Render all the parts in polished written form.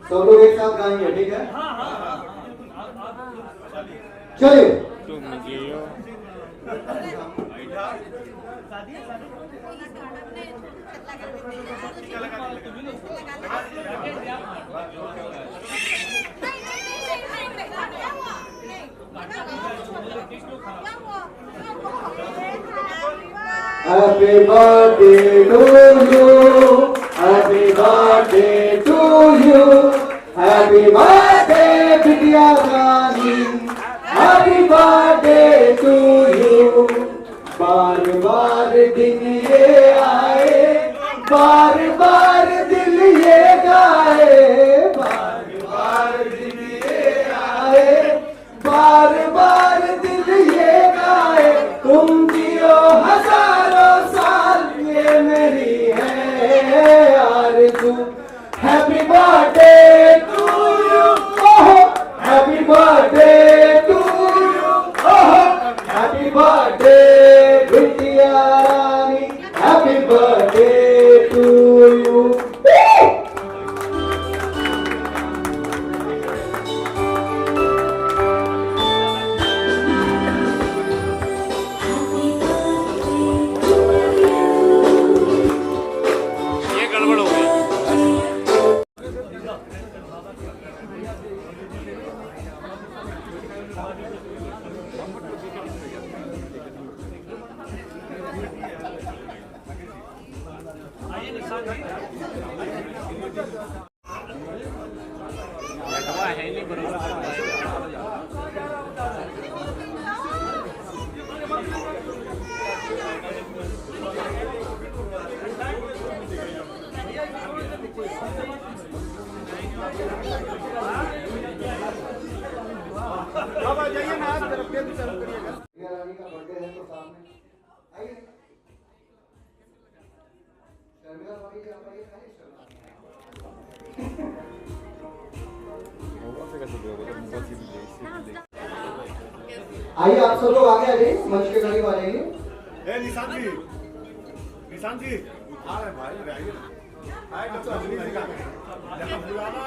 सब लोग एक साथ गाएंगे, ठीक है? चलिए। Happy birthday to you, happy birthday to you, happy birthday बिटिया रानी, happy birthday to you। बार बार दिन ये आए, बार बार दिल ये गाए, बार बार दिन ये आए, बार बार दिल ये गाए, तुम जियो हजारों साल, ये मेरी है आरज़ू। Happy birthday to you, oh happy birthday to you, oh happy birthday बिटिया रानी, हैप्पी बर्थडे टू यू। बाबा जाइए ना, आप तरफ के चालू करिएगा। रानी का बर्थडे है तो सामने आइए। शर्मिला भाभी जी आप आइए, खाली आइए, आप सब लोग आगे आ जाइए, मंच के करीब आ जाइए। निशांत जी, निशांत जी आ रहे भाई, आइए ना, आए तो अजनी जी का बुलाना।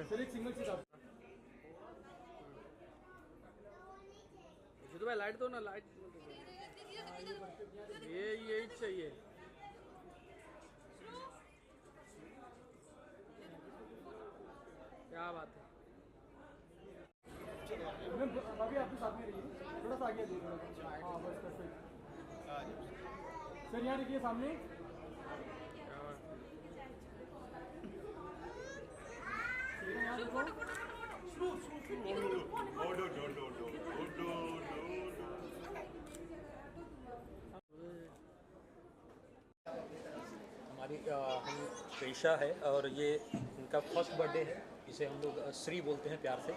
फिर एक सिंगल चीज आप तो भाई लाइट दो ना, लाइट ये यही चाहिए। क्या बात है, अभी आपके साथ में रहिए, थोड़ा सा आगे देखो। हाँ बस परफेक्ट सर, यहाँ देखिए सामने। हमारी हम पेशा है और ये इनका फर्स्ट बर्थडे है, इसे हम लोग श्री बोलते हैं प्यार से।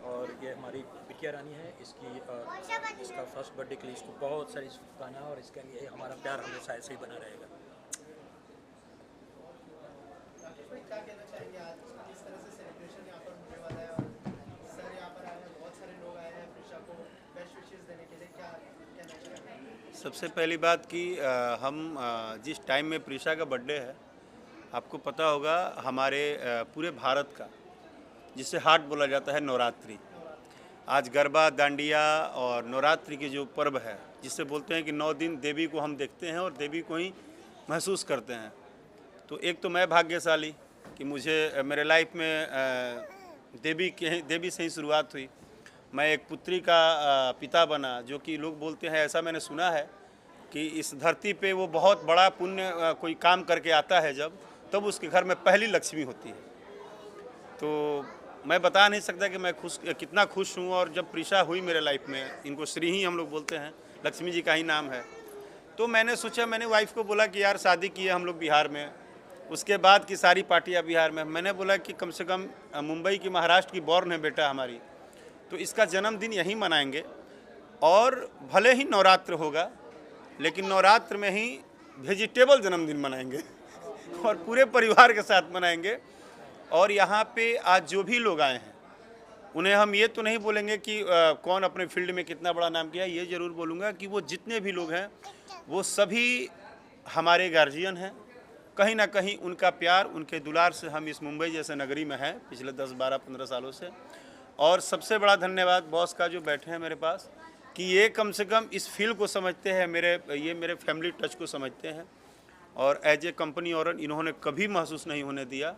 और ये हमारी बिटिया रानी है, इसका फर्स्ट बर्थडे के लिए इसको बहुत सारी शुभकामनाएं, और इसके लिए हमारा प्यार हमेशा ऐसे ही बना रहेगा। क्या कहना चाहेंगे आज किस तरह से सेलिब्रेशन यहाँ पर होने वाला है, और सर यहाँ पर आए हैं, बहुत सारे लोग आए हैं प्रिशा को बेस्ट विशेस देने के लिए, क्या कहना चाहेंगे? सबसे पहली बात कि हम जिस टाइम में प्रिशा का बर्थडे है, आपको पता होगा हमारे पूरे भारत का जिसे हाट बोला जाता है नवरात्रि। आज गरबा, डांडिया और नवरात्रि के जो पर्व है, जिसे बोलते हैं कि 9 दिन देवी को हम देखते हैं और देवी को ही महसूस करते हैं। तो एक तो मैं भाग्यशाली कि मुझे मेरे लाइफ में देवी से ही शुरुआत हुई। मैं एक पुत्री का पिता बना, जो कि लोग बोलते हैं, ऐसा मैंने सुना है कि इस धरती पे वो बहुत बड़ा पुण्य कोई काम करके आता है जब, तब उसके घर में पहली लक्ष्मी होती है। तो मैं बता नहीं सकता कि मैं कितना खुश हूँ। और जब प्रिशा हुई मेरे लाइफ में, इनको श्री ही हम लोग बोलते हैं, लक्ष्मी जी का ही नाम है, तो मैंने सोचा, मैंने वाइफ को बोला कि यार शादी की है हम लोग बिहार में, उसके बाद की सारी पार्टियां बिहार में। मैंने बोला कि कम से कम मुंबई की, महाराष्ट्र की बॉर्न है बेटा हमारी, तो इसका जन्मदिन यहीं मनाएंगे। और भले ही नवरात्र होगा, लेकिन नवरात्र में ही वेजिटेबल जन्मदिन मनाएंगे और पूरे परिवार के साथ मनाएंगे। और यहाँ पे आज जो भी लोग आए हैं उन्हें हम ये तो नहीं बोलेंगे कि कौन अपने फील्ड में कितना बड़ा नाम किया, ये ज़रूर बोलूँगा कि वो जितने भी लोग हैं वो सभी हमारे गार्जियन हैं। कहीं ना कहीं उनका प्यार, उनके दुलार से हम इस मुंबई जैसे नगरी में हैं पिछले 10, 12, 15 सालों से। और सबसे बड़ा धन्यवाद बॉस का जो बैठे हैं मेरे पास, कि ये कम से कम इस फील्ड को समझते हैं, मेरे फैमिली टच को समझते हैं। और एज ए कंपनी ओनर इन्होंने कभी महसूस नहीं होने दिया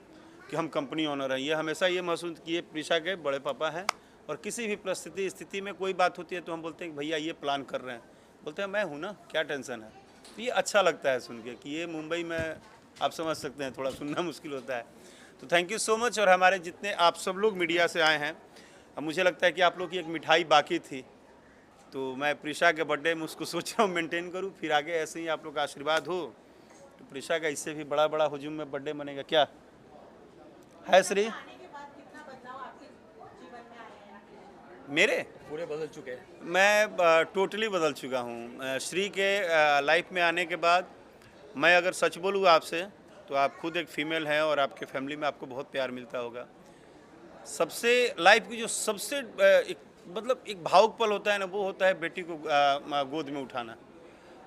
कि हम कंपनी ओनर हैं। ये हमेशा ये महसूस किए प्रीशा के बड़े पापा हैं। और किसी भी परिस्थिति स्थिति में कोई बात होती है तो हम बोलते हैं कि भैया ये प्लान कर रहे हैं, बोलते हैं मैं हूँ ना, क्या टेंशन है। तो ये अच्छा लगता है सुन के कि ये मुंबई में आप समझ सकते हैं, थोड़ा सुनना मुश्किल होता है। तो थैंक यू सो मच। और हमारे जितने आप सब लोग मीडिया से आए हैं, अब मुझे लगता है कि आप लोग की एक मिठाई बाकी थी, तो मैं प्रीशा के बर्थडे में उसको सोच रहा हूँ मेंटेन करूँ, फिर आगे ऐसे ही आप लोग का आशीर्वाद हो तो प्रीशा का इससे भी बड़ा हुजूम में बर्थडे बनेगा। क्या है श्री? मेरे पूरे बदल चुके हैं। मैं टोटली बदल चुका हूँ। श्री के लाइफ में आने के बाद मैं अगर सच बोलूँ आपसे तो आप खुद एक फ़ीमेल हैं और आपके फैमिली में आपको बहुत प्यार मिलता होगा। सबसे लाइफ की जो सबसे एक भावुक पल होता है ना, वो होता है बेटी को गोद में उठाना।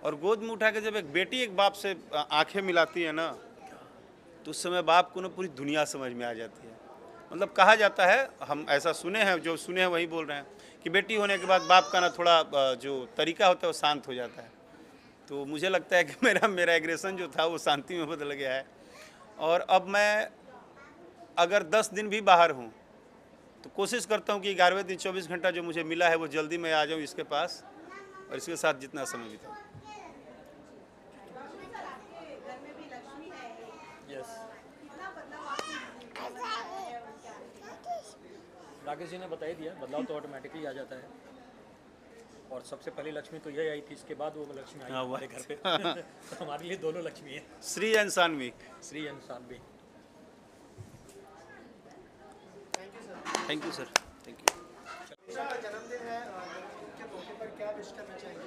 और गोद में उठा के जब एक बेटी एक बाप से आंखें मिलाती है ना, तो उस समय बाप को ना पूरी दुनिया समझ में आ जाती है। मतलब कहा जाता है, हम ऐसा सुने हैं, जो सुने हैं वही बोल रहे हैं, कि बेटी होने के बाद बाप का ना थोड़ा जो तरीका होता है वो शांत हो जाता है। तो मुझे लगता है कि मेरा एग्रेशन जो था वो शांति में बदल गया है। और अब मैं अगर 10 दिन भी बाहर हूँ तो कोशिश करता हूँ कि 11वें दिन 24 घंटा जो मुझे मिला है वो जल्दी मैं आ जाऊँ इसके पास और इसके साथ जितना समय बिताऊँ। यस, राकेश जी ने बता ही दिया, बदलाव तो ऑटोमेटिकली आ जाता है। और सबसे पहली लक्ष्मी तो यही आई थी, इसके बाद वो लक्ष्मी आई हमारे घर पे। तो हमारे लिए दोनों लक्ष्मी है, Shree and Saanvi. Shree and Saanvi. Thank you sir, thank you. Prisha का जन्मदिन है, के मौके पर क्या विश करना चाहेंगे?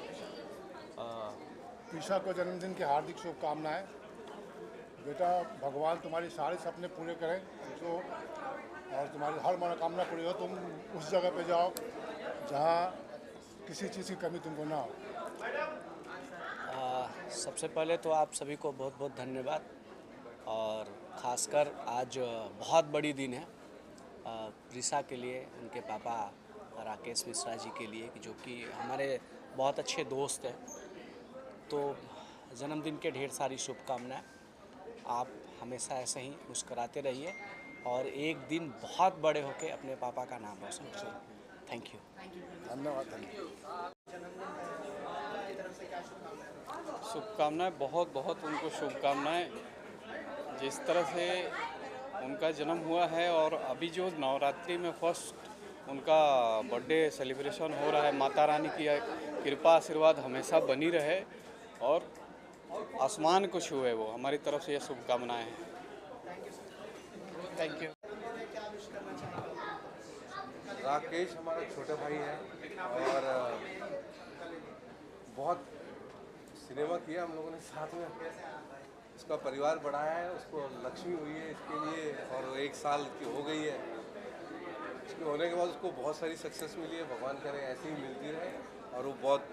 प्रीशा को जन्मदिन की हार्दिक शुभकामनाएं। बेटा, भगवान तुम्हारी सारे सपने पूरे करें तो, और तुम्हारी हर मनोकामना पूरी हो। तुम उस जगह पे जाओ जहाँ किसी चीज़ की कमी तुमको ना हो। सबसे पहले तो आप सभी को बहुत बहुत धन्यवाद। और ख़ासकर आज बहुत बड़ी दिन है प्रीशा के लिए, उनके पापा राकेश मिश्रा जी के लिए, जो कि हमारे बहुत अच्छे दोस्त हैं। तो जन्मदिन के ढेर सारी शुभकामनाएं। आप हमेशा ऐसे ही मुस्कुराते रहिए और एक दिन बहुत बड़े होकर अपने पापा का नाम रोशन करिए। Thank you. धन्यवाद। शुभकामनाएं, बहुत बहुत उनको शुभकामनाएं। जिस तरह से उनका जन्म हुआ है और अभी जो नवरात्रि में फर्स्ट उनका बर्थडे सेलिब्रेशन हो रहा है, माता रानी की कृपा आशीर्वाद हमेशा बनी रहे और आसमान को छुए, वो हमारी तरफ से ये शुभकामनाएं हैं। Thank you. राकेश हमारा छोटा भाई है और बहुत सिनेमा किया हम लोगों ने साथ में। उसका परिवार बढ़ाया है, उसको लक्ष्मी हुई है इसके लिए और 1 साल की हो गई है। इसके होने के बाद उसको बहुत सारी सक्सेस मिली है, भगवान करे ऐसे ही मिलती रहे और वो बहुत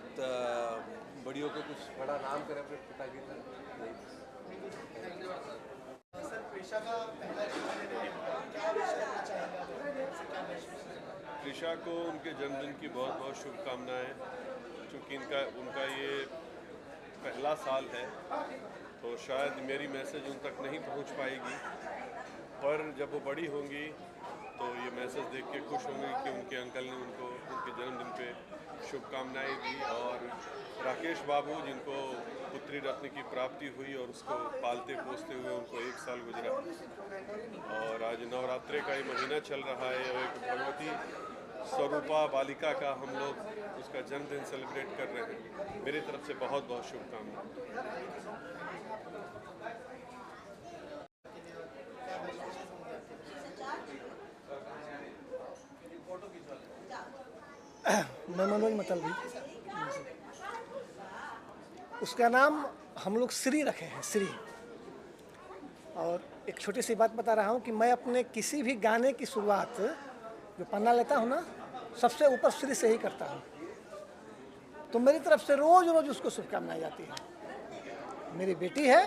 बड़ी होकर कुछ बड़ा नाम करे अपने पिता की तरह। सर, प्रीशा का पहला जन्मदिन है, क्या विश करना चाहेंगे? प्रीशा को उनके जन्मदिन की बहुत बहुत शुभकामनाएं। क्योंकि उनका ये पहला साल है तो शायद मेरी मैसेज उन तक नहीं पहुंच पाएगी, पर जब वो बड़ी होंगी तो ये मैसेज देख के खुश होंगी कि उनके अंकल ने उनको उनके जन्मदिन पे शुभकामनाएं दी। और राकेश बाबू, जिनको पुत्री रत्न की प्राप्ति हुई और उसको पालते पोसते हुए उनको 1 साल गुजरा, और आज नवरात्रे का ये महीना चल रहा है और एक भगवती स्वरूपा बालिका का हम लोग उसका जन्मदिन सेलिब्रेट कर रहे हैं। मेरी तरफ से बहुत बहुत शुभकामनाएं। मैं मनोज मतलबी। उसका नाम हम लोग श्री रखे हैं, श्री। और एक छोटी सी बात बता रहा हूँ कि मैं अपने किसी भी गाने की शुरुआत जो पन्ना लेता हूँ ना, सबसे ऊपर श्री से ही करता हूँ। तो मेरी तरफ से रोज़ रोज़ उसको शुभकामनाएं जाती है। मेरी बेटी है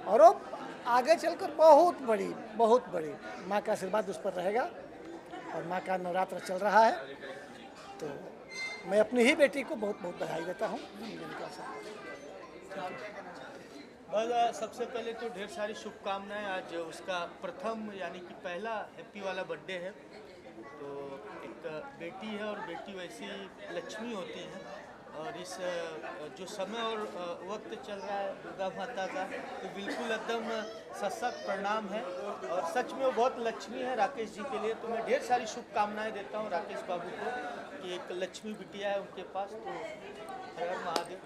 और वो आगे चलकर बहुत बड़ी माँ का आशीर्वाद उस पर रहेगा। और माँ का नवरात्र चल रहा है, तो मैं अपनी ही बेटी को बहुत बहुत बधाई देता हूँ। बस सबसे पहले तो ढेर सारी शुभकामनाएं। आज उसका प्रथम यानी कि पहला हैप्पी वाला बर्थडे है। तो एक बेटी है और बेटी वैसी लक्ष्मी होती है। और इस जो समय और वक्त चल रहा है दुर्गा माता का, तो बिल्कुल एकदम सशक्त प्रणाम है। और सच में वो बहुत लक्ष्मी है राकेश जी के लिए। तो मैं ढेर सारी शुभकामनाएं देता हूँ राकेश बाबू को कि एक लक्ष्मी बिटिया है उनके पास। तो हर हर महादेव।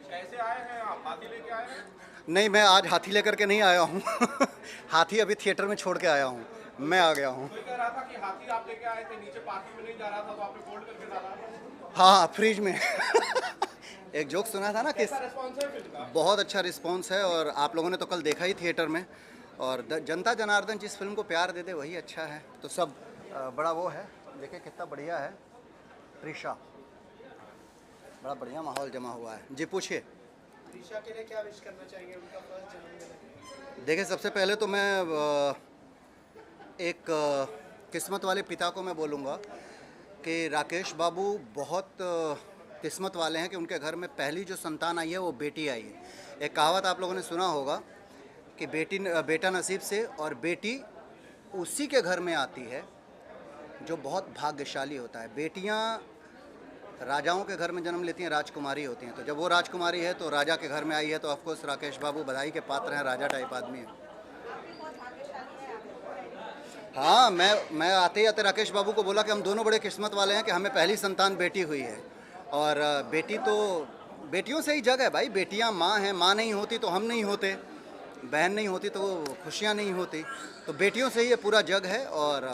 कैसे आए हैं आप? हाथी लेके आए हैं? नहीं, मैं आज हाथी लेकर के नहीं आया हूँ। हाथी अभी थिएटर में छोड़ के आया हूँ, मैं आ गया हूँ। कोई कह रहा था कि हाथी आप लेके आए थे, नीचे पार्किंग में नहीं जा रहा था तो आपने फोल्ड करके डाला। हाँ, फ्रिज में। एक जोक सुना था ना कि रिस्पॉन्स है फिल्म का? बहुत अच्छा रिस्पॉन्स है। और आप लोगों ने तो कल देखा ही थिएटर में। और जनता जनार्दन जिस फिल्म को प्यार दे दे वही अच्छा है। तो सब बड़ा वो है, देखिए कितना बढ़िया है। प्रीशा, बड़ा बढ़िया माहौल जमा हुआ है। जी पूछिए। प्रीशा के लिए क्या विश करना चाहेंगे? उनका फर्स्ट जन्मदिन है। देखिए, सबसे पहले तो मैं एक किस्मत वाले पिता को मैं बोलूँगा कि राकेश बाबू बहुत किस्मत वाले हैं कि उनके घर में पहली जो संतान आई है वो बेटी आई है। एक कहावत आप लोगों ने सुना होगा कि बेटा नसीब से, और बेटी उसी के घर में आती है जो बहुत भाग्यशाली होता है। बेटियां राजाओं के घर में जन्म लेती हैं, राजकुमारी होती हैं। तो जब वो राजकुमारी है तो राजा के घर में आई है, तो ऑफकोर्स राकेश बाबू बधाई के पात्र हैं, राजा टाइप आदमी है। हाँ, मैं आते ही आते राकेश बाबू को बोला कि हम दोनों बड़े किस्मत वाले हैं कि हमें पहली संतान बेटी हुई है। और बेटी तो बेटियों से ही जग है भाई। बेटियां माँ हैं, माँ नहीं होती तो हम नहीं होते, बहन नहीं होती तो वो खुशियाँ नहीं होती। तो बेटियों से ही ये पूरा जग है। और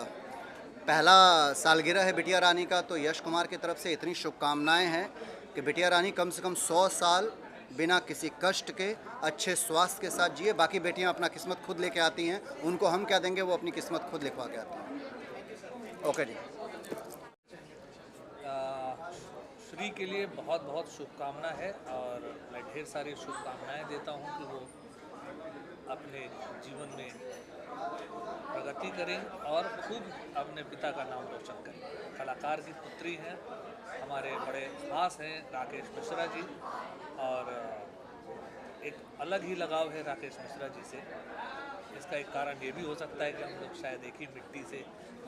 पहला सालगिरह है बिटिया रानी का, तो यश कुमार की तरफ से इतनी शुभकामनाएं हैं कि बिटिया रानी कम से कम 100 साल बिना किसी कष्ट के अच्छे स्वास्थ्य के साथ जिए। बाकी बेटियां अपना किस्मत खुद लेके आती हैं, उनको हम क्या देंगे, वो अपनी किस्मत खुद लिखवा के आती हैं। ओके जी। श्री के लिए बहुत बहुत शुभकामना है। और मैं ढेर सारी शुभकामनाएं देता हूं कि वो अपने जीवन में प्रगति करें और खूब अपने पिता का नाम रोशन करें। कलाकार की पुत्री हैं, हमारे बड़े खास हैं राकेश मिश्रा जी। और एक अलग ही लगाव है राकेश मिश्रा जी से। इसका एक कारण ये भी हो सकता है कि हम लोग शायद एक ही मिट्टी से,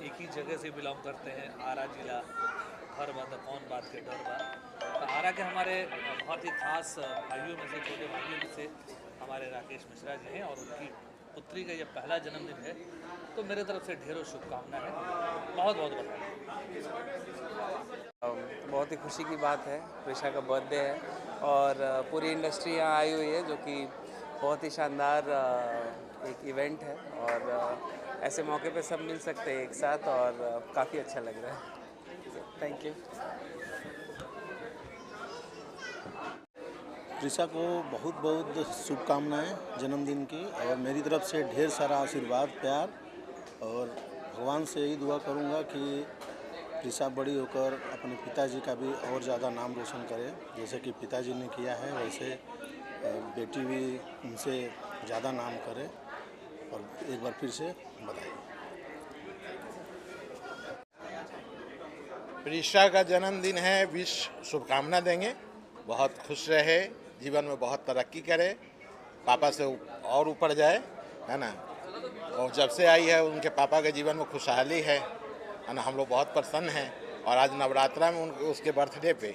एक ही जगह से बिलोंग करते हैं। आरा जिला, हर बात कौन बात के डर बात। तो आरा के हमारे बहुत ही खास भाइयों में से, छोटे भाइयों में से हमारे राकेश मिश्रा जी हैं। और उनकी पुत्री का यह पहला जन्मदिन है, तो मेरे तरफ से ढेरों शुभकामनाएं हैं। बहुत बहुत बधाई। बहुत ही खुशी की बात है, प्रीशा का बर्थडे है और पूरी इंडस्ट्री यहाँ आई हुई है, जो कि बहुत ही शानदार एक इवेंट है। और ऐसे मौके पे सब मिल सकते हैं एक साथ और काफ़ी अच्छा लग रहा है। Thank you. प्रीशा को बहुत बहुत शुभकामनाएं जन्मदिन की, और मेरी तरफ से ढेर सारा आशीर्वाद, प्यार। और भगवान से यही दुआ करूंगा कि प्रीशा बड़ी होकर अपने पिताजी का भी और ज़्यादा नाम रोशन करे। जैसे कि पिताजी ने किया है, वैसे बेटी भी उनसे ज़्यादा नाम करे। और एक बार फिर से बधाई। प्रीशा का जन्मदिन है, विश शुभकामना देंगे। बहुत खुश रहे, जीवन में बहुत तरक्की करे, पापा से और ऊपर जाए, है ना। और जब से आई है उनके पापा के जीवन में खुशहाली है ना। हम लोग बहुत प्रसन्न हैं। और आज नवरात्रा में उसके बर्थडे पे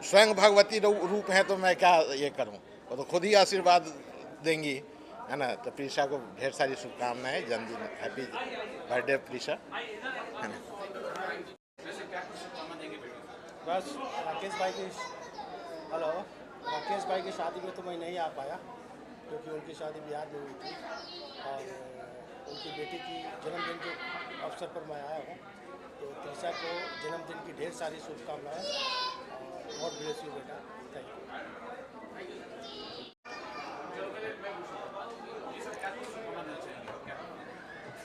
स्वयं भगवती रूप हैं, तो मैं क्या ये करूं, वो तो खुद ही आशीर्वाद देंगी, है ना। तो प्रीशा को ढेर सारी शुभकामनाएं, जन्मदिन हैप्पी बर्थडे प्रीशा, है ना। बस राकेश भाई की शादी में तो मैं नहीं आ पाया, क्योंकि उनकी शादी बिहार में हुई थी। और उनकी बेटी की जन्मदिन के अवसर पर मैं आया हूँ। तो त्रिशा को जन्मदिन की ढेर सारी शुभकामनाएं और गॉड ब्लेस यू बेटा। Thank you.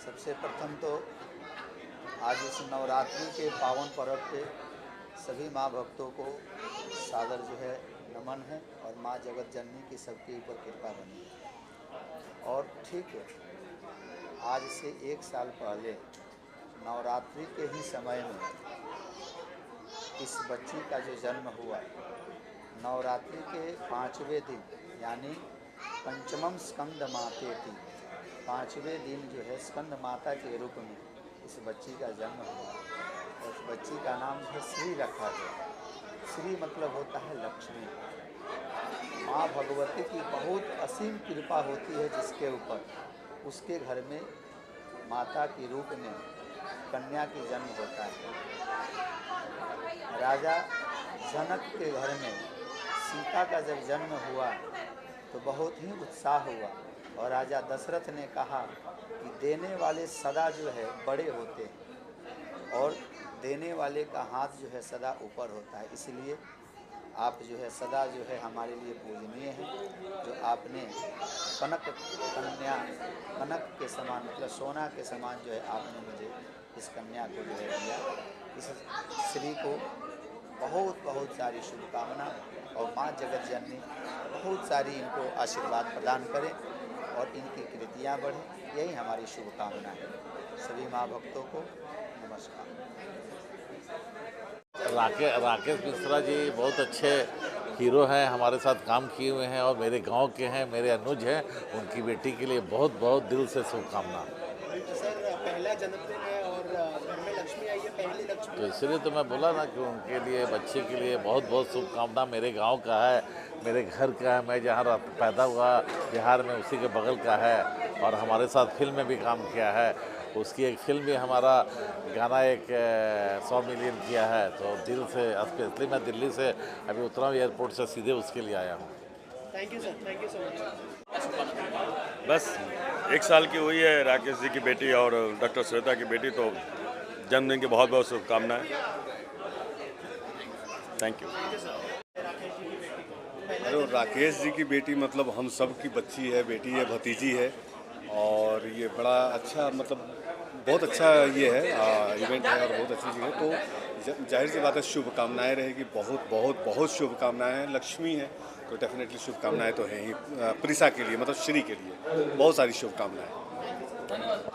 सबसे प्रथम तो आज इस नवरात्रि के पावन पर्व पे सभी माँ भक्तों को सादर जो है नमन है और माँ जगत जननी की सबके ऊपर कृपा बनी है। और ठीक है, आज से 1 साल पहले नवरात्रि के ही समय में इस बच्ची का जो जन्म हुआ, नवरात्रि के 5वें दिन यानी पंचमम स्कंद मातेति, 5वें दिन जो है स्कंद माता के रूप में इस बच्ची का जन्म हुआ और उस बच्ची का नाम जो है श्री रखा गया। श्री मतलब होता है लक्ष्मी। माँ भगवती की बहुत असीम कृपा होती है जिसके ऊपर, उसके घर में माता के रूप में कन्या की जन्म होता है। राजा जनक के घर में सीता का जब जन्म हुआ तो बहुत ही उत्साह हुआ और राजा दशरथ ने कहा कि देने वाले सदा जो है बड़े होते हैं और देने वाले का हाथ जो है सदा ऊपर होता है, इसलिए आप जो है सदा जो है हमारे लिए पूजनीय हैं। जो आपने कनक कन्या, कनक के समान मतलब सोना के समान जो है आपने मुझे इस कन्या को जो है दिया। इस श्री को बहुत बहुत सारी शुभकामना और माँ जगत जननी बहुत सारी इनको आशीर्वाद प्रदान करें और इनकी कृतियाँ बढ़ें, यही हमारी शुभकामना है। सभी माँ भक्तों को नमस्कार। राकेश मिश्रा जी बहुत अच्छे हीरो हैं, हमारे साथ काम किए हुए हैं और मेरे गांव के हैं, मेरे अनुज हैं। उनकी बेटी के लिए बहुत बहुत दिल से शुभकामना। सर पहला जन्मदिन है और घर में लक्ष्मी आई है, पहली लक्ष्मी, तो इसलिए तो मैं बोला ना कि उनके लिए, बच्चे के लिए बहुत बहुत शुभकामना। मेरे गांव का है, मेरे घर का है, मैं जहाँ पैदा हुआ बिहार में उसी के बगल का है और हमारे साथ फिल्म में भी काम किया है। उसकी एक फिल्म भी हमारा गाना एक 100 मिलियन किया है। तो दिल से स्पेशली मैं दिल्ली से अभी उतरा हूँ एयरपोर्ट से, सीधे उसके लिए आया हूँ। Thank you sir, thank you so much. बस 1 साल की हुई है राकेश जी की बेटी और डॉक्टर श्वेता की बेटी, तो जन्मदिन की बहुत बहुत शुभकामनाएं। Thank you. अरे राकेश जी की बेटी मतलब हम सब की बच्ची है, बेटी है, भतीजी है और ये बड़ा अच्छा मतलब बहुत अच्छा ये है इवेंट है और बहुत अच्छी चीज़ है। तो जाहिर सी बात है शुभकामनाएं रहेगी, बहुत बहुत बहुत शुभकामनाएं हैं। लक्ष्मी है तो डेफिनेटली शुभकामनाएं तो हैं ही प्रिसा के लिए, मतलब श्री के लिए बहुत सारी शुभकामनाएं।